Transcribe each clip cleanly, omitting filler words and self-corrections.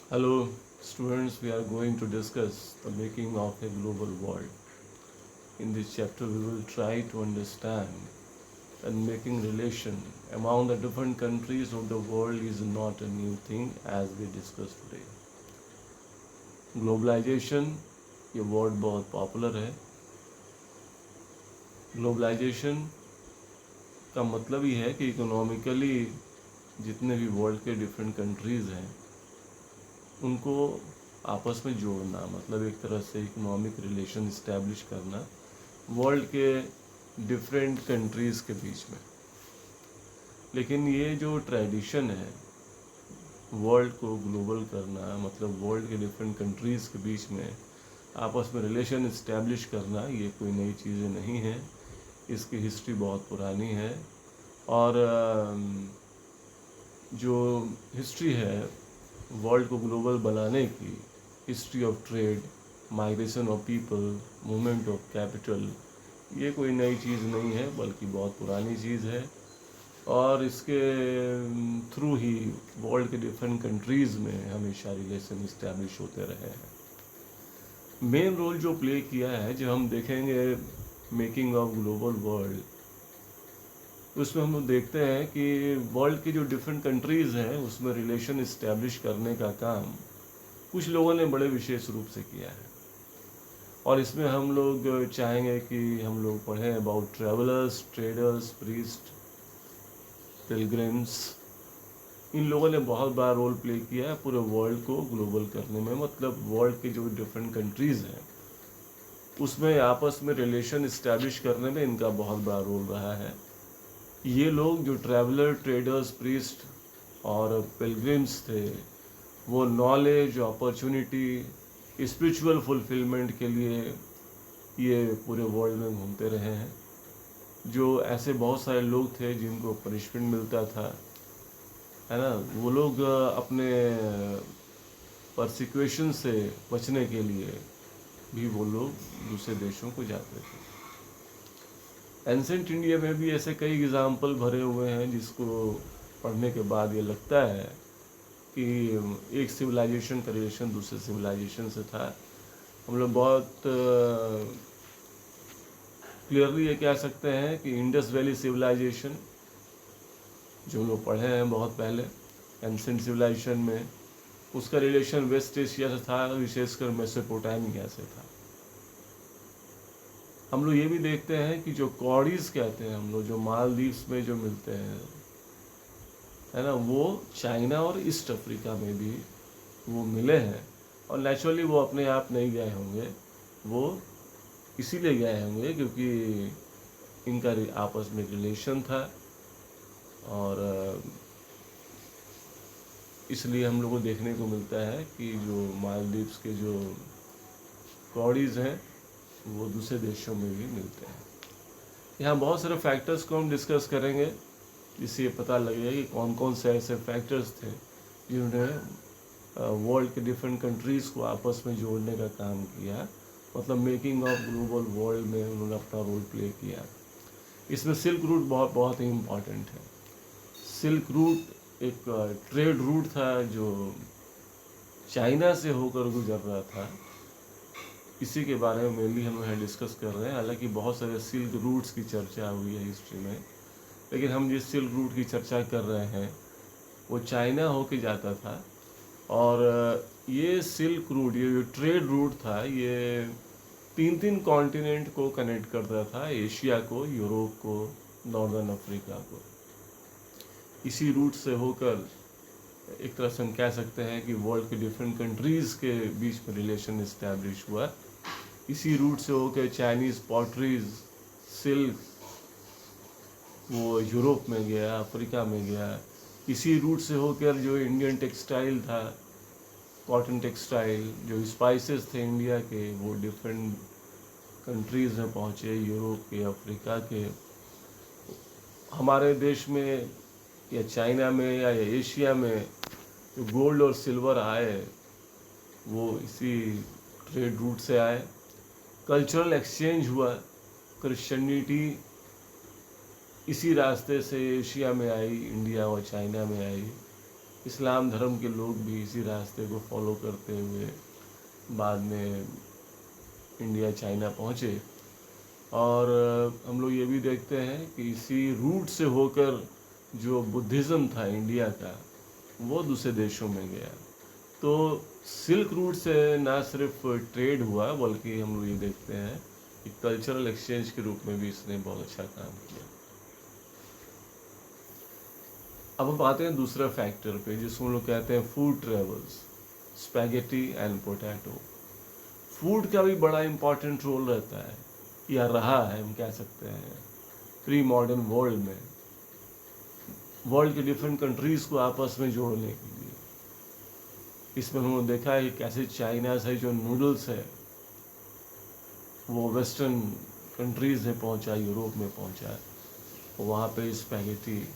Hello, students. We are going to discuss the making of a global world. In this chapter, we will try to understand that making relation among the different countries of the world is not a new thing as we discussed today. Globalisation ये word बहुत popular है. Globalisation का मतलब ही है कि economically जितने भी world के डिफरेंट कंट्रीज़ हैं उनको आपस में जोड़ना, मतलब एक तरह से इकोनॉमिक रिलेशन इस्टेब्लिश करना वर्ल्ड के डिफरेंट कंट्रीज़ के बीच में. लेकिन ये जो ट्रेडिशन है वर्ल्ड को ग्लोबल करना, मतलब वर्ल्ड के डिफरेंट कंट्रीज़ के बीच में आपस में रिलेशन इस्टेब्लिश करना, ये कोई नई चीज़ें नहीं है. इसकी हिस्ट्री बहुत पुरानी है और जो हिस्ट्री है वर्ल्ड को ग्लोबल बनाने की, history of trade, migration of people, movement of capital, ये कोई नई चीज़ नहीं है बल्कि बहुत पुरानी चीज़ है. और इसके थ्रू ही वर्ल्ड के डिफरेंट कंट्रीज़ में हमेशा रिलेशन इस्टेब्लिश होते रहे हैं. मेन रोल जो प्ले किया है, जब हम देखेंगे मेकिंग ऑफ ग्लोबल वर्ल्ड, उसमें हम लोग देखते हैं कि वर्ल्ड की जो डिफरेंट कंट्रीज़ हैं उसमें रिलेशन इस्टेब्लिश करने का काम कुछ लोगों ने बड़े विशेष रूप से किया है. और इसमें हम लोग चाहेंगे कि हम लोग पढ़ें about travellers, traders, priest, pilgrims. इन लोगों ने बहुत बड़ा रोल प्ले किया है पूरे वर्ल्ड को ग्लोबल करने में. मतलब वर्ल्ड के जो डिफरेंट कंट्रीज़ हैं उसमें आपस में रिलेशन इस्टेब्लिश करने में इनका बहुत बड़ा रोल रहा है. ये लोग जो ट्रैवलर, ट्रेडर्स, प्रीस्ट और पिलग्रिम्स थे, वो नॉलेज, अपॉर्चुनिटी, स्पिरिचुअल फुलफिलमेंट के लिए ये पूरे वर्ल्ड में घूमते रहे हैं. जो ऐसे बहुत सारे लोग थे जिनको पनिशमेंट मिलता था, है ना, वो लोग अपने परसिक्यूशन से बचने के लिए भी वो लोग दूसरे देशों को जाते थे. एंसेंट इंडिया में भी ऐसे कई एग्जाम्पल भरे हुए हैं जिसको पढ़ने के बाद ये लगता है कि एक सिविलाइजेशन का रिलेशन दूसरे सिविलाइजेशन से था. हम लोग बहुत क्लियरली ये कह सकते हैं कि इंडस वैली सिविलाइजेशन जो लोग पढ़े हैं बहुत पहले एंसेंट सिविलाइजेशन में, उसका रिलेशन वेस्ट एशिया से था, विशेषकर मेसोपोटामिया से था. हम लोग ये भी देखते हैं कि जो कॉडीज कहते हैं हम लोग, जो मालदीव्स में जो मिलते हैं, है ना, वो चाइना और ईस्ट अफ्रीका में भी वो मिले हैं. और नेचुरली वो अपने आप नहीं गए होंगे, वो इसीलिए गए होंगे क्योंकि इनका आपस में रिलेशन था. और इसलिए हम लोग को देखने को मिलता है कि जो मालदीव्स के जो कॉडीज हैं वो दूसरे देशों में भी मिलते हैं. यहाँ बहुत सारे फैक्टर्स को हम डिस्कस करेंगे जिससे ये पता लगेगा कि कौन कौन से ऐसे फैक्टर्स थे जिन्होंने वर्ल्ड के डिफरेंट कंट्रीज़ को आपस में जोड़ने का काम किया. मतलब मेकिंग ऑफ ग्लोबल वर्ल्ड में उन्होंने अपना रोल प्ले किया. इसमें सिल्क रूट बहुत बहुत ही इम्पॉर्टेंट है. सिल्क रूट एक ट्रेड रूट था जो चाइना से होकर गुजर रहा था. इसी के बारे में मेनली हम यहाँ डिस्कस कर रहे हैं. हालांकि बहुत सारे सिल्क रूट्स की चर्चा हुई है हिस्ट्री में, लेकिन हम जिस सिल्क रूट की चर्चा कर रहे हैं वो चाइना होके जाता था. और ये सिल्क रूट, ये जो ट्रेड रूट था, ये तीन तीन कॉन्टिनेंट को कनेक्ट करता था. एशिया को, यूरोप को, नॉर्दर्न अफ्रीका को. इसी रूट से होकर एक तरह से हम कह सकते हैं कि वर्ल्ड के डिफरेंट कंट्रीज़ के बीच में रिलेशन इस्टेब्लिश हुआ. इसी रूट से होकर चाइनीज़ पॉटरीज, सिल्क, वो यूरोप में गया, अफ्रीका में गया. इसी रूट से होकर जो इंडियन टेक्सटाइल था, कॉटन टेक्सटाइल, जो स्पाइसेस थे इंडिया के, वो डिफरेंट कंट्रीज़ में पहुँचे, यूरोप के, अफ्रीका के. हमारे देश में या चाइना में या एशिया में जो गोल्ड और सिल्वर आए वो इसी ट्रेड रूट से आए. कल्चरल एक्सचेंज हुआ. क्रिश्चियनिटी इसी रास्ते से एशिया में आई, इंडिया और चाइना में आई. इस्लाम धर्म के लोग भी इसी रास्ते को फॉलो करते हुए बाद में इंडिया चाइना पहुँचे। और हम लोग ये भी देखते हैं कि इसी रूट से होकर जो बुद्धिज़्म था इंडिया का वो दूसरे देशों में गया। तो सिल्क रूट से ना सिर्फ ट्रेड हुआ बल्कि हम लोग ये देखते हैं कि कल्चरल एक्सचेंज के रूप में भी इसने बहुत अच्छा काम किया। अब हम आते हैं दूसरा फैक्टर पे जिसको हम लोग कहते हैं food travels, spaghetti and potato. Food का भी बड़ा इम्पॉर्टेंट रोल रहता है या रहा है, हम कह सकते हैं प्री मॉडर्न वर्ल्ड में, वर्ल्ड के डिफरेंट कंट्रीज़ को आपस में जोड़ने के लिए। इसमें हमने देखा है कि कैसे चाइना से जो नूडल्स है वो वेस्टर्न कंट्रीज़ में पहुंचा, यूरोप में पहुंचा, वहाँ पे स्पैगेटी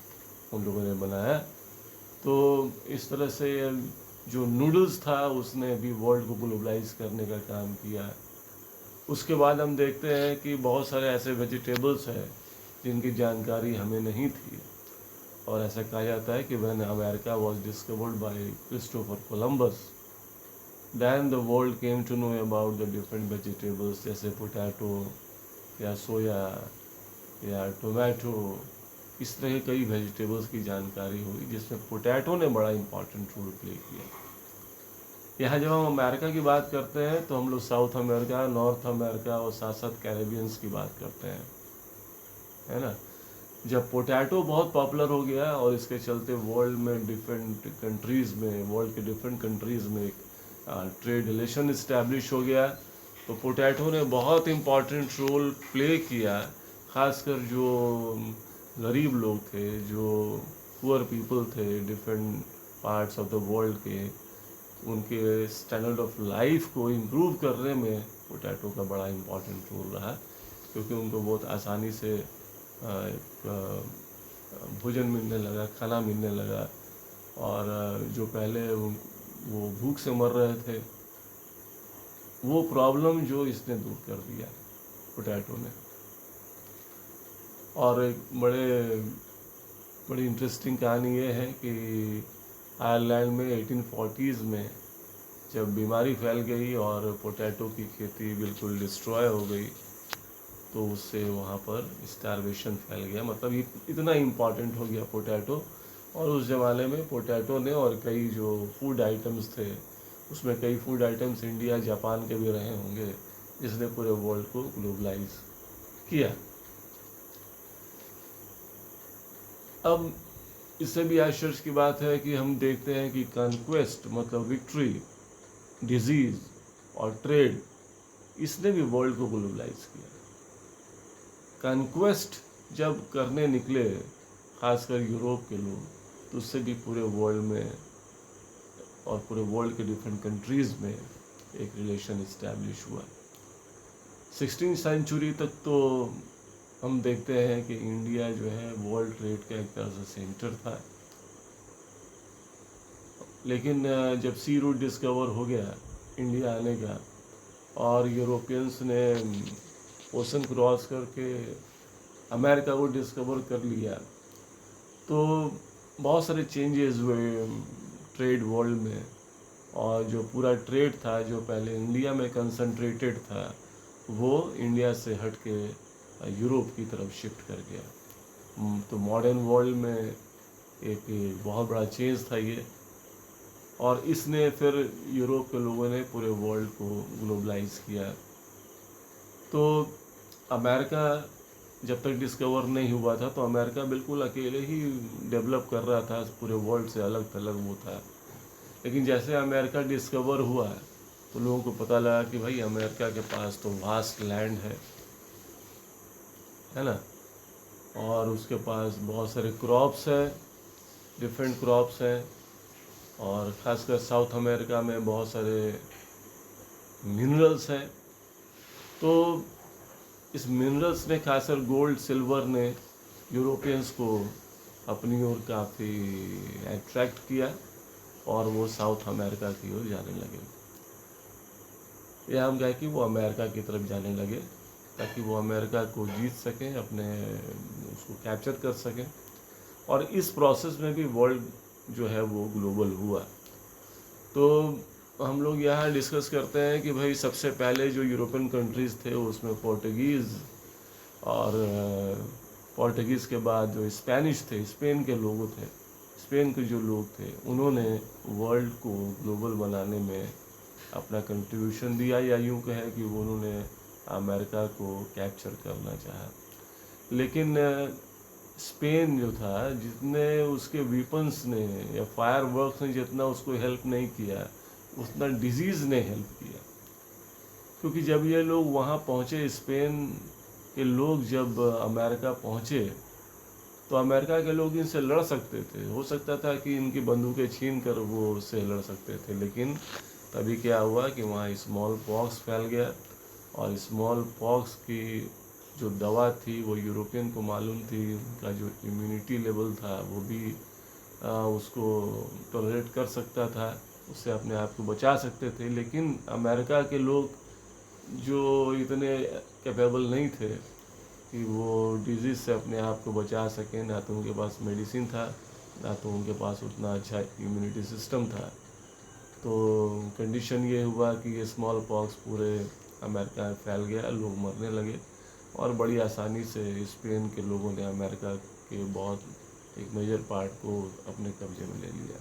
उन लोगों ने बनाया। तो इस तरह से जो नूडल्स था उसने भी वर्ल्ड को ग्लोबलाइज करने का काम किया। उसके बाद हम देखते हैं कि बहुत सारे ऐसे वेजिटेबल्स हैं जिनकी जानकारी हमें नहीं थी, और ऐसा कहा जाता है कि when America was discovered by Christopher Columbus, then the world came to know about the different vegetables, जैसे पोटैटो या सोया या टोमेटो। इस तरह के कई वेजिटेबल्स की जानकारी हुई जिसमें पोटैटो ने बड़ा इम्पॉर्टेंट रोल प्ले किया। यहाँ जब हम अमेरिका की बात करते हैं तो हम लोग साउथ अमेरिका, नॉर्थ अमेरिका और साथ साथ कैरेबियंस की बात करते हैं, है ना। जब पोटैटो बहुत पॉपुलर हो गया और इसके चलते वर्ल्ड में डिफरेंट कंट्रीज़ में, वर्ल्ड के डिफरेंट कंट्रीज़ में ट्रेड रिलेशन इस्टेब्लिश हो गया, तो पोटैटो ने बहुत इम्पॉर्टेंट रोल प्ले किया। ख़ासकर जो गरीब लोग थे, जो पुअर पीपल थे different parts of the world के, उनके स्टैंडर्ड ऑफ लाइफ को इम्प्रूव करने में पोटैटो का बड़ा इम्पॉर्टेंट रोल रहा, क्योंकि उनको बहुत आसानी से भोजन मिलने लगा, खाना मिलने लगा। और जो पहले वो भूख से मर रहे थे, वो प्रॉब्लम जो इसने दूर कर दिया पोटैटो ने। और एक बड़ी इंटरेस्टिंग कहानी ये है कि आयरलैंड में 1840s में जब बीमारी फैल गई और पोटैटो की खेती बिल्कुल डिस्ट्रॉय हो गई, तो उससे वहाँ पर स्टारवेशन फैल गया। मतलब ये इतना इम्पॉर्टेंट हो गया पोटैटो। और उस ज़माने में पोटैटो ने और कई जो फूड आइटम्स थे, उसमें कई फूड आइटम्स इंडिया, जापान के भी रहे होंगे, जिसने पूरे वर्ल्ड को ग्लोबलाइज किया। अब इससे भी आश्चर्य की बात है कि हम देखते हैं कि कॉन्क्वेस्ट मतलब विक्ट्री, डिजीज़ और ट्रेड, इसने भी वर्ल्ड को ग्लोबलाइज किया। कॉन्क्वेस्ट जब करने निकले खासकर यूरोप के लोग, तो उससे भी पूरे वर्ल्ड में और पूरे वर्ल्ड के डिफरेंट कंट्रीज़ में एक रिलेशन इस्टेब्लिश हुआ। 16वीं सेंचुरी तक तो हम देखते हैं कि इंडिया जो है वर्ल्ड ट्रेड का एक तरह से सेंटर था। लेकिन जब सी रूट डिस्कवर हो गया इंडिया आने का, और यूरोपियंस ने ओशन क्रॉस करके अमेरिका को डिस्कवर कर लिया, तो बहुत सारे चेंजेस हुए ट्रेड वर्ल्ड में। और जो पूरा ट्रेड था जो पहले इंडिया में कंसंट्रेटेड था, वो इंडिया से हट के यूरोप की तरफ शिफ्ट कर गया। तो मॉडर्न वर्ल्ड में एक बहुत बड़ा चेंज था ये, और इसने फिर यूरोप के लोगों ने पूरे वर्ल्ड को ग्लोबलाइज किया। तो अमेरिका जब तक डिस्कवर नहीं हुआ था तो अमेरिका बिल्कुल अकेले ही डेवलप कर रहा था, पूरे वर्ल्ड से अलग थलग वो था। लेकिन जैसे अमेरिका डिस्कवर हुआ तो लोगों को पता लगा कि भाई अमेरिका के पास तो वास्ट लैंड है ना, और उसके पास बहुत सारे क्रॉप्स हैं, डिफरेंट क्रॉप्स हैं, और ख़ासकर साउथ अमेरिका में बहुत सारे मिनरल्स हैं। तो इस मिनरल्स ने, खासकर गोल्ड सिल्वर ने यूरोपियंस को अपनी ओर काफ़ी अट्रैक्ट किया और वो साउथ अमेरिका की ओर जाने लगे। या हम कहें कि वो अमेरिका की तरफ जाने लगे ताकि वो अमेरिका को जीत सकें, अपने उसको कैप्चर कर सकें। और इस प्रोसेस में भी वर्ल्ड जो है वो ग्लोबल हुआ। तो हम लोग यहाँ डिस्कस करते हैं कि भाई सबसे पहले जो यूरोपियन कंट्रीज़ थे उसमें पोर्टुगीज़, और पोर्टुगीज़ के बाद जो स्पेनिश थे, स्पेन के लोग थे, स्पेन के जो लोग थे उन्होंने वर्ल्ड को ग्लोबल बनाने में अपना कंट्रीब्यूशन दिया, या यूँ कहें कि उन्होंने अमेरिका को कैप्चर करना चाहा। लेकिन स्पेन जो था, जितने उसके वीपन्स ने या फायर वर्क्स ने जितना उसको हेल्प नहीं किया, उतना डिजीज़ ने हेल्प किया। क्योंकि जब ये लोग वहाँ पहुँचे, स्पेन के लोग जब अमेरिका पहुँचे, तो अमेरिका के लोग इनसे लड़ सकते थे, हो सकता था कि इनकी बंदूकें छीन कर वो उससे लड़ सकते थे। लेकिन तभी क्या हुआ कि वहाँ स्मॉल पॉक्स फैल गया, और स्मॉल पॉक्स की जो दवा थी वो यूरोपियन को मालूम थी, उनका जो इम्यूनिटी लेवल था वो भी उसको टॉलरेट कर सकता था, उससे अपने आप को बचा सकते थे। लेकिन अमेरिका के लोग जो इतने कैपेबल नहीं थे कि वो डिजीज़ से अपने आप को बचा सकें, ना तो उनके पास मेडिसिन था, ना तो उनके पास उतना अच्छा इम्यूनिटी सिस्टम था। तो कंडीशन ये हुआ कि ये स्मॉल पॉक्स पूरे अमेरिका में फैल गया, लोग मरने लगे, और बड़ी आसानी से स्पेन के लोगों ने अमेरिका के बहुत एक मेजर पार्ट को अपने कब्जे में ले लिया।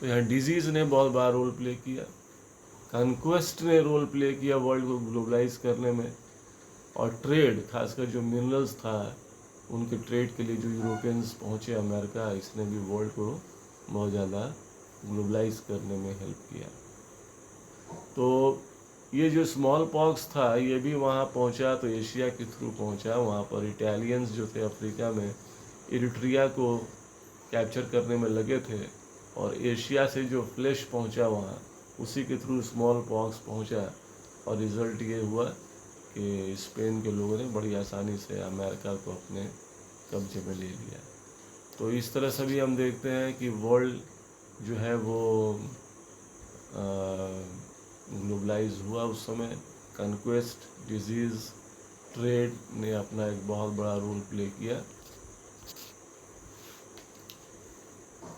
तो यहाँ डिजीज़ ने बहुत बड़ा रोल प्ले किया, कॉन्क्वेस्ट ने रोल प्ले किया वर्ल्ड को ग्लोबलाइज करने में, और ट्रेड, खासकर जो मिनरल्स था उनके ट्रेड के लिए जो यूरोपियंस पहुँचे अमेरिका, इसने भी वर्ल्ड को बहुत ज़्यादा ग्लोबलाइज करने में हेल्प किया। तो ये जो स्मॉल पॉक्स था ये भी वहाँ पहुँचा तो एशिया के थ्रू पहुँचा। वहाँ पर इटालियंस जो थे अफ्रीका में इरिट्रिया को कैप्चर करने में लगे थे, और एशिया से जो फ्लैश पहुँचा वहाँ, उसी के थ्रू स्मॉल पॉक्स पहुँचा, और रिज़ल्ट ये हुआ कि स्पेन के लोगों ने बड़ी आसानी से अमेरिका को अपने कब्जे में ले लिया। तो इस तरह से भी हम देखते हैं कि वर्ल्ड जो है वो ग्लोबलाइज हुआ उस समय। कॉन्क्वेस्ट, डिजीज़, ट्रेड ने अपना एक बहुत बड़ा रोल प्ले किया।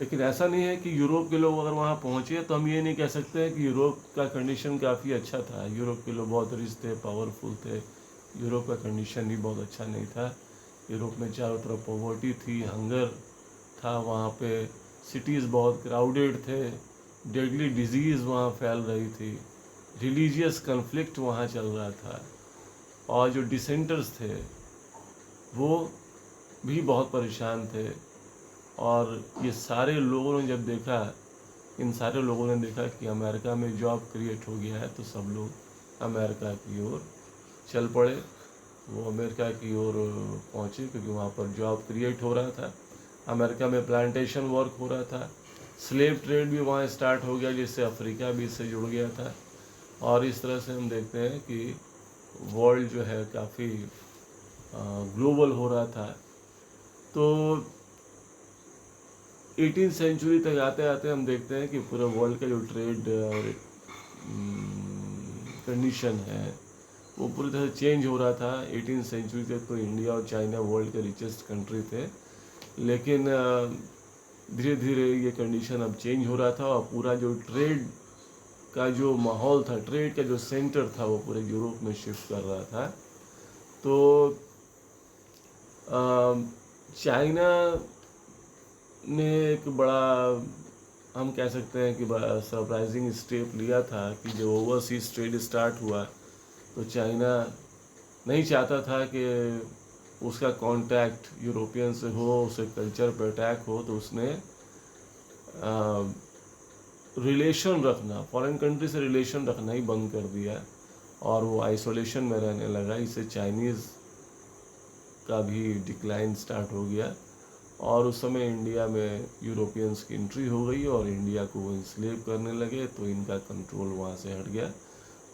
लेकिन ऐसा नहीं है कि यूरोप के लोग अगर वहाँ पहुँचे तो हम ये नहीं कह सकते कि यूरोप का कंडीशन काफ़ी अच्छा था। यूरोप के लोग बहुत रिच थे, पावरफुल थे, यूरोप का कंडीशन भी बहुत अच्छा नहीं था। यूरोप में चारों तरफ पॉवर्टी थी, हंगर था, वहाँ पे सिटीज़ बहुत क्राउडेड थे, डेडली डिजीज़ वहाँ फैल रही थी, रिलीजियस कन्फ्लिक्ट वहाँ चल रहा था, और जो डिसेंटर्स थे वो भी बहुत परेशान थे। और ये सारे लोगों ने जब देखा, इन सारे लोगों ने देखा कि अमेरिका में जॉब क्रिएट हो गया है, तो सब लोग अमेरिका की ओर चल पड़े। वो अमेरिका की ओर पहुँचे क्योंकि वहाँ पर जॉब क्रिएट हो रहा था। अमेरिका में प्लांटेशन वर्क हो रहा था, स्लेव ट्रेड भी वहाँ स्टार्ट हो गया, जिससे अफ्रीका भी इससे जुड़ गया था। और इस तरह से हम देखते हैं कि वर्ल्ड जो है काफ़ी ग्लोबल हो रहा था। तो 18वीं सेंचुरी तक आते आते हम देखते हैं कि पूरे वर्ल्ड का जो ट्रेड और कंडीशन है वो पूरी तरह से चेंज हो रहा था। 18वीं सेंचुरी तक तो इंडिया और चाइना वर्ल्ड के रिचेस्ट कंट्री थे, लेकिन धीरे धीरे ये कंडीशन अब चेंज हो रहा था, और पूरा जो ट्रेड का जो माहौल था, ट्रेड का जो सेंटर था, वो पूरे यूरोप में शिफ्ट कर रहा था। तो चाइना ने एक बड़ा, हम कह सकते हैं कि बड़ा सरप्राइजिंग स्टेप लिया था कि जब ओवरसीज ट्रेड स्टार्ट हुआ तो चाइना नहीं चाहता था कि उसका कांटेक्ट यूरोपियन से हो, उसे कल्चर पर अटैक हो, तो उसने रिलेशन रखना, फॉरेन कंट्री से रिलेशन रखना ही बंद कर दिया, और वो आइसोलेशन में रहने लगा। इससे चाइनीज़ का भी डिक्लाइन स्टार्ट हो गया, और उस समय इंडिया में यूरोपियंस की एंट्री हो गई और इंडिया को वो इंस्लेव करने लगे, तो इनका कंट्रोल वहाँ से हट गया,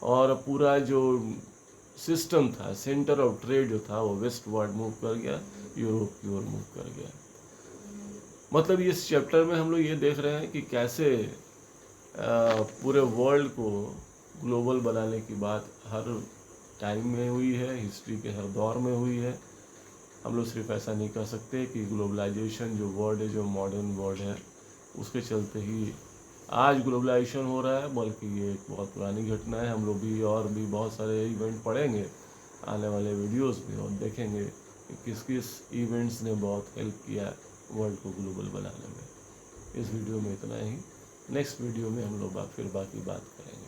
और पूरा जो सिस्टम था, सेंटर ऑफ ट्रेड जो था, वो वेस्ट वर्ल्ड मूव कर गया, यूरोप की ओर मूव कर गया। मतलब इस चैप्टर में हम लोग ये देख रहे हैं कि कैसे पूरे वर्ल्ड को ग्लोबल बनाने की बात हर टाइम में हुई है, हिस्ट्री के हर दौर में हुई है। हम लोग सिर्फ ऐसा नहीं कह सकते कि ग्लोबलाइजेशन जो वर्ड है, जो मॉडर्न वर्ड है, उसके चलते ही आज ग्लोबलाइजेशन हो रहा है, बल्कि ये एक बहुत पुरानी घटना है। हम लोग भी और भी बहुत सारे इवेंट पढ़ेंगे आने वाले वीडियोस में और देखेंगे कि किस किस इवेंट्स ने बहुत हेल्प किया वर्ल्ड को ग्लोबल बनाने में। इस वीडियो में इतना ही। नेक्स्ट वीडियो में हम लोग फिर बाकी बात करेंगे।